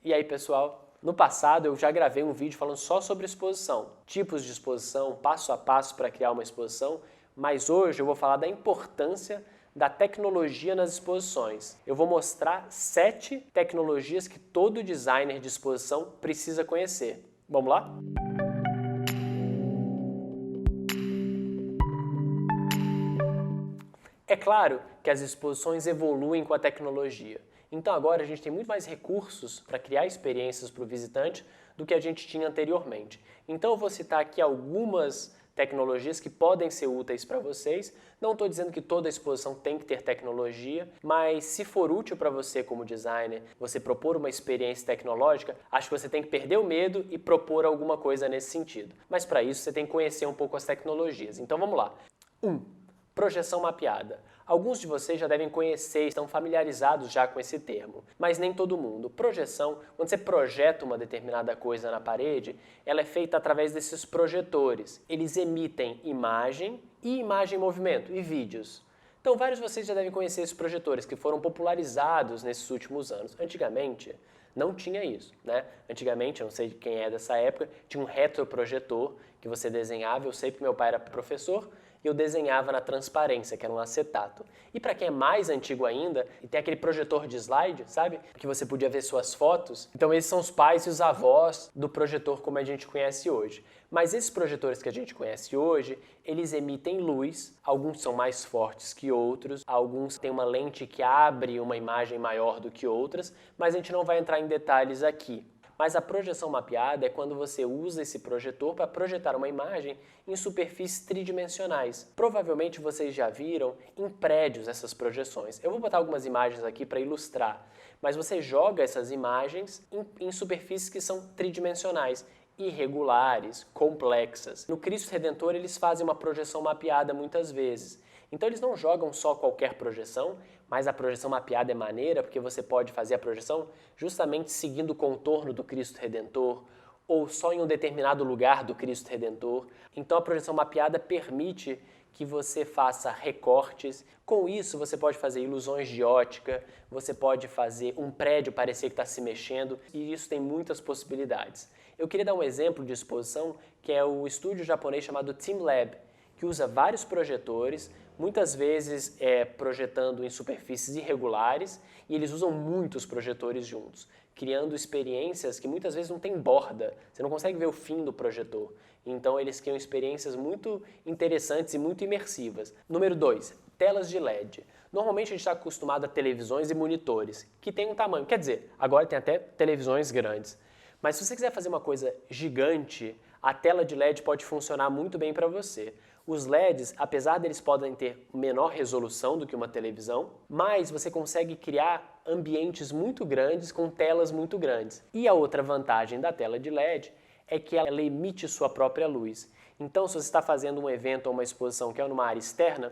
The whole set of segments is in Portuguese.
E aí, pessoal, no passado eu já gravei um vídeo falando só sobre exposição, tipos de exposição, passo a passo para criar uma exposição, mas hoje eu vou falar da importância da tecnologia nas exposições. Eu vou mostrar 7 tecnologias que todo designer de exposição precisa conhecer. Vamos lá? É claro que as exposições evoluem com a tecnologia. Então agora a gente tem muito mais recursos para criar experiências para o visitante do que a gente tinha anteriormente. Então eu vou citar aqui algumas tecnologias que podem ser úteis para vocês. Não estou dizendo que toda exposição tem que ter tecnologia, mas se for útil para você como designer, você propor uma experiência tecnológica, acho que você tem que perder o medo e propor alguma coisa nesse sentido. Mas para isso você tem que conhecer um pouco as tecnologias. Então vamos lá. 1. Projeção mapeada. Alguns de vocês já devem conhecer e estão familiarizados já com esse termo, mas nem todo mundo. Projeção, quando você projeta uma determinada coisa na parede, ela é feita através desses projetores. Eles emitem imagem e imagem em movimento, e vídeos. Então vários de vocês já devem conhecer esses projetores que foram popularizados nesses últimos anos. Antigamente, não tinha isso, né? Antigamente, eu não sei quem é dessa época, tinha um retroprojetor que você desenhava. Eu sei porque meu pai era professor e eu desenhava na transparência, que era um acetato. E para quem é mais antigo ainda, e tem aquele projetor de slide, sabe? Que você podia ver suas fotos. Então esses são os pais e os avós do projetor como a gente conhece hoje. Mas esses projetores que a gente conhece hoje, eles emitem luz, alguns são mais fortes que outros, alguns têm uma lente que abre uma imagem maior do que outras, mas a gente não vai entrar em detalhes aqui. Mas a projeção mapeada é quando você usa esse projetor para projetar uma imagem em superfícies tridimensionais. Provavelmente vocês já viram em prédios essas projeções. Eu vou botar algumas imagens aqui para ilustrar, mas você joga essas imagens em superfícies que são tridimensionais, irregulares, complexas. No Cristo Redentor eles fazem uma projeção mapeada muitas vezes. Então eles não jogam só qualquer projeção, mas a projeção mapeada é maneira porque você pode fazer a projeção justamente seguindo o contorno do Cristo Redentor ou só em um determinado lugar do Cristo Redentor. Então a projeção mapeada permite que você faça recortes. Com isso você pode fazer ilusões de ótica, você pode fazer um prédio parecer que está se mexendo, e isso tem muitas possibilidades. Eu queria dar um exemplo de exposição que é o estúdio japonês chamado TeamLab, que usa vários projetores, muitas vezes projetando em superfícies irregulares, e eles usam muitos projetores juntos, criando experiências que muitas vezes não tem borda, você não consegue ver o fim do projetor. Então eles criam experiências muito interessantes e muito imersivas. Número 2, telas de LED. Normalmente a gente está acostumado a televisões e monitores, que tem um tamanho, quer dizer, agora tem até televisões grandes. Mas se você quiser fazer uma coisa gigante, a tela de LED pode funcionar muito bem para você. Os LEDs, apesar deles podem ter menor resolução do que uma televisão, mas você consegue criar ambientes muito grandes com telas muito grandes. E a outra vantagem da tela de LED é que ela emite sua própria luz. Então, se você está fazendo um evento ou uma exposição que é numa área externa,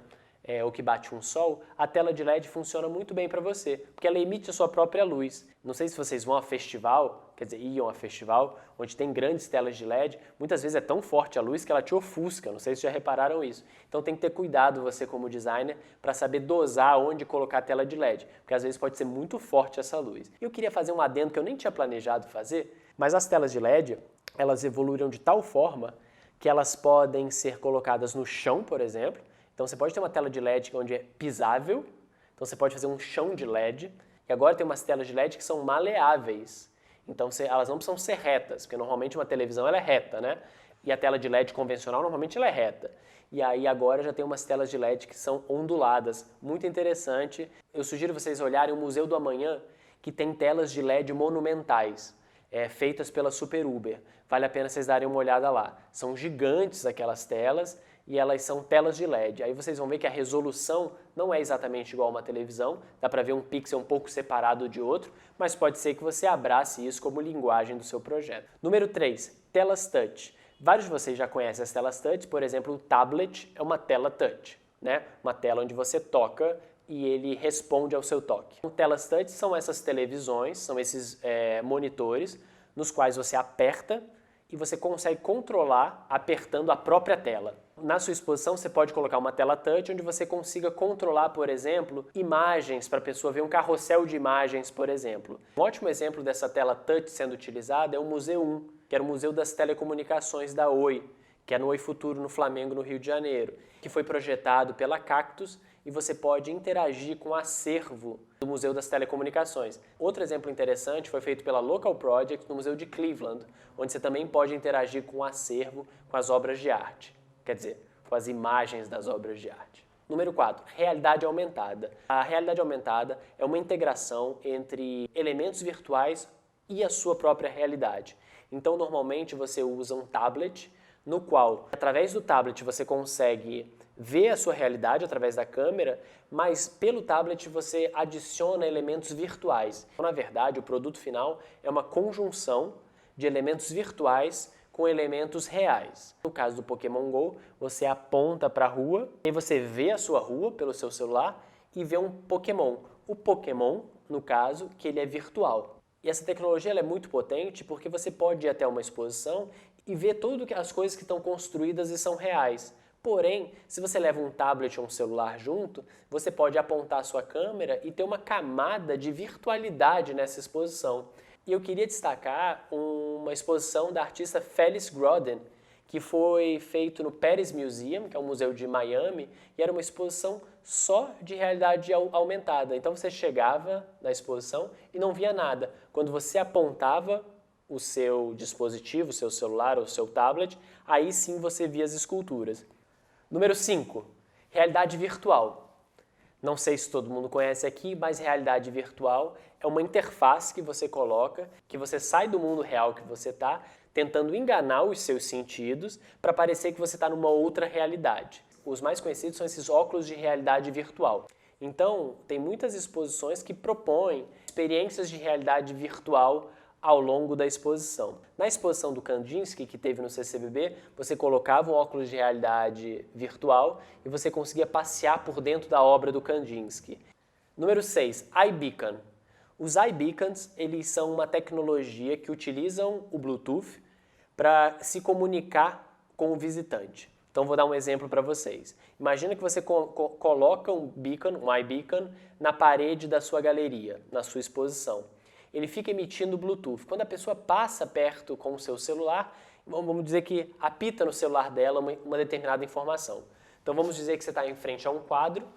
ou que bate um sol, a tela de LED funciona muito bem para você, porque ela emite a sua própria luz. Não sei se vocês vão a festival, quer dizer, iam a festival, onde tem grandes telas de LED, muitas vezes é tão forte a luz que ela te ofusca, não sei se já repararam isso. Então tem que ter cuidado você como designer para saber dosar onde colocar a tela de LED, porque às vezes pode ser muito forte essa luz. Eu queria fazer um adendo que eu nem tinha planejado fazer, mas as telas de LED, elas evoluíram de tal forma que elas podem ser colocadas no chão, por exemplo. Então você pode ter uma tela de LED onde é pisável, então você pode fazer um chão de LED, e agora tem umas telas de LED que são maleáveis, então elas não precisam ser retas, porque normalmente uma televisão ela é reta, né? E a tela de LED convencional normalmente ela é reta. E aí agora já tem umas telas de LED que são onduladas, muito interessante. Eu sugiro vocês olharem o Museu do Amanhã, que tem telas de LED monumentais, feitas pela Super Uber. Vale a pena vocês darem uma olhada lá. São gigantes aquelas telas, e elas são telas de LED. Aí vocês vão ver que a resolução não é exatamente igual a uma televisão, dá para ver um pixel um pouco separado de outro, mas pode ser que você abrace isso como linguagem do seu projeto. Número 3, telas touch. Vários de vocês já conhecem as telas touch, por exemplo, o tablet é uma tela touch, né? Uma tela onde você toca e ele responde ao seu toque. Telas touch são essas televisões, são esses monitores, nos quais você aperta e você consegue controlar apertando a própria tela. Na sua exposição você pode colocar uma tela touch onde você consiga controlar, por exemplo, imagens para a pessoa ver um carrossel de imagens, por exemplo. Um ótimo exemplo dessa tela touch sendo utilizada é o Museu 1, que era o Museu das Telecomunicações da Oi, que é no Oi Futuro, no Flamengo, no Rio de Janeiro, que foi projetado pela Cactus e você pode interagir com o acervo do Museu das Telecomunicações. Outro exemplo interessante foi feito pela Local Project no Museu de Cleveland, onde você também pode interagir com o acervo, com as obras de arte. Quer dizer, com as imagens das obras de arte. Número 4, realidade aumentada. A realidade aumentada é uma integração entre elementos virtuais e a sua própria realidade. Então, normalmente você usa um tablet, no qual, através do tablet, você consegue ver a sua realidade através da câmera, mas pelo tablet você adiciona elementos virtuais. Então, na verdade, o produto final é uma conjunção de elementos virtuais com elementos reais. No caso do Pokémon GO, você aponta para a rua e você vê a sua rua pelo seu celular e vê um Pokémon. O Pokémon, no caso, que ele é virtual. E essa tecnologia ela é muito potente porque você pode ir até uma exposição e ver todas as coisas que estão construídas e são reais. Porém, se você leva um tablet ou um celular junto, você pode apontar a sua câmera e ter uma camada de virtualidade nessa exposição. E eu queria destacar uma exposição da artista Felice Groden, que foi feito no Paris Museum, que é um museu de Miami, e era uma exposição só de realidade aumentada. Então você chegava na exposição e não via nada. Quando você apontava o seu dispositivo, o seu celular ou o seu tablet, aí sim você via as esculturas. Número 5, realidade virtual. Não sei se todo mundo conhece aqui, mas realidade virtual é uma interface que você coloca, que você sai do mundo real que você está, tentando enganar os seus sentidos para parecer que você está numa outra realidade. Os mais conhecidos são esses óculos de realidade virtual. Então, tem muitas exposições que propõem experiências de realidade virtual ao longo da exposição. Na exposição do Kandinsky, que teve no CCBB, você colocava um óculos de realidade virtual e você conseguia passear por dentro da obra do Kandinsky. Número 6, iBeacon. Os iBeacons, eles são uma tecnologia que utilizam o Bluetooth para se comunicar com o visitante. Então vou dar um exemplo para vocês. Imagina que você coloca um iBeacon, na parede da sua galeria, na sua exposição. Ele fica emitindo Bluetooth. Quando a pessoa passa perto com o seu celular, vamos dizer que apita no celular dela uma determinada informação. Então vamos dizer que você está em frente a um quadro,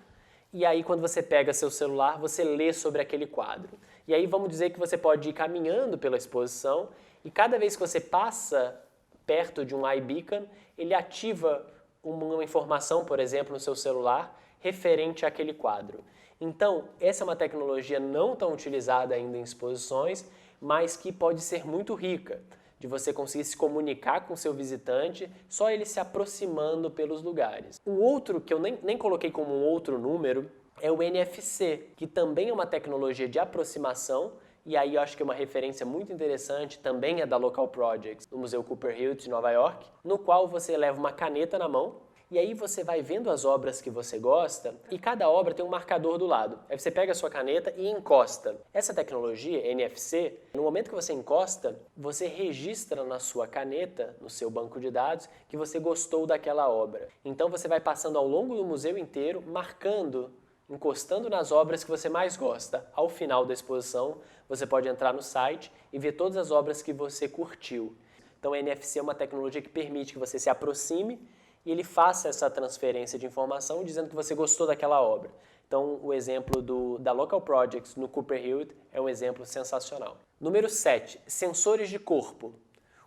e aí quando você pega seu celular, você lê sobre aquele quadro. E aí vamos dizer que você pode ir caminhando pela exposição, e cada vez que você passa perto de um iBeacon, ele ativa uma informação, por exemplo, no seu celular, referente àquele quadro. Então, essa é uma tecnologia não tão utilizada ainda em exposições, mas que pode ser muito rica, de você conseguir se comunicar com o seu visitante, só ele se aproximando pelos lugares. O outro, que eu nem coloquei como um outro número, é o NFC, que também é uma tecnologia de aproximação, e aí eu acho que é uma referência muito interessante, também é da Local Projects, no Museu Cooper Hewitt de Nova York, no qual você leva uma caneta na mão, e aí você vai vendo as obras que você gosta e cada obra tem um marcador do lado. Aí você pega a sua caneta e encosta. Essa tecnologia, NFC, no momento que você encosta, você registra na sua caneta, no seu banco de dados, que você gostou daquela obra. Então você vai passando ao longo do museu inteiro, marcando, encostando nas obras que você mais gosta. Ao final da exposição, você pode entrar no site e ver todas as obras que você curtiu. Então a NFC é uma tecnologia que permite que você se aproxime e ele faça essa transferência de informação dizendo que você gostou daquela obra. Então, o exemplo da Local Projects no Cooper Hewitt é um exemplo sensacional. Número 7, sensores de corpo.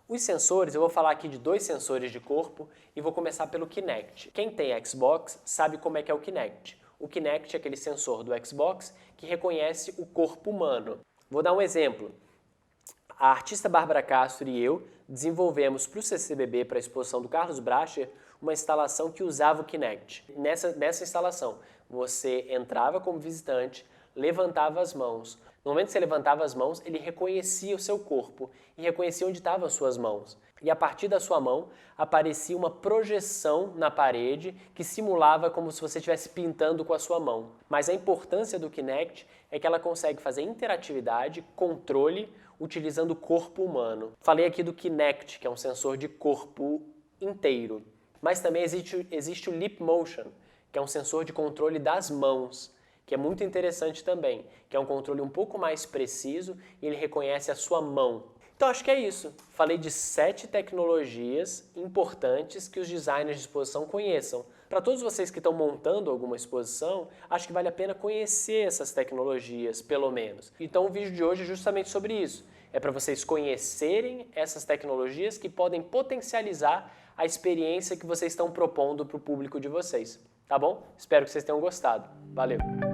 Os sensores, eu vou falar aqui de 2 sensores de corpo e vou começar pelo Kinect. Quem tem Xbox sabe como é que é o Kinect. O Kinect é aquele sensor do Xbox que reconhece o corpo humano. Vou dar um exemplo. A artista Bárbara Castro e eu desenvolvemos para o CCBB, para a exposição do Carlos Bracher, uma instalação que usava o Kinect. Nessa instalação, você entrava como visitante, levantava as mãos. No momento que você levantava as mãos, ele reconhecia o seu corpo e reconhecia onde estavam as suas mãos. E a partir da sua mão, aparecia uma projeção na parede que simulava como se você estivesse pintando com a sua mão. Mas a importância do Kinect é que ela consegue fazer interatividade, controle, utilizando o corpo humano. Falei aqui do Kinect, que é um sensor de corpo inteiro, mas também existe o Leap Motion, que é um sensor de controle das mãos, que é muito interessante também, que é um controle um pouco mais preciso e ele reconhece a sua mão. Então acho que é isso. Falei de 7 tecnologias importantes que os designers de exposição conheçam. Para todos vocês que estão montando alguma exposição, acho que vale a pena conhecer essas tecnologias, pelo menos. Então o vídeo de hoje é justamente sobre isso. É para vocês conhecerem essas tecnologias que podem potencializar a experiência que vocês estão propondo para o público de vocês. Tá bom? Espero que vocês tenham gostado. Valeu!